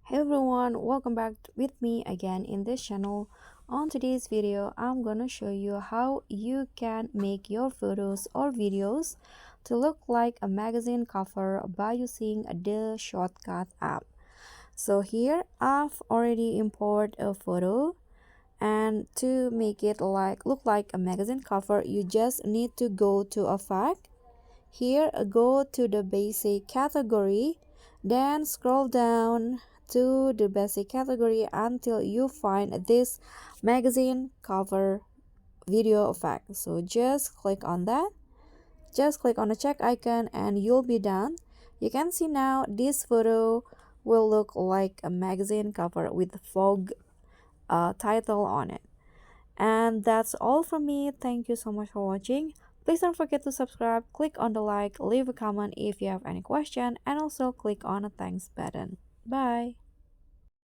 Hey everyone, welcome back with me again in this channel. On today's video, I'm gonna show you how you can make your photos or videos to look like a magazine cover by using the ShotCut app. So here I've already imported a photo, and to make it look like a magazine cover, you just need to go to effect. Here, go to the basic category, then scroll down to the basic category until you find this magazine cover video effect. So just click on that. Just click on the check icon and you'll be done. You can see now this photo will look like a magazine cover with fog title on it. And that's all from me. Thank you so much for watching. Please don't forget to subscribe, click on the like, leave a comment if you have any question, and also click on the thanks button. Bye.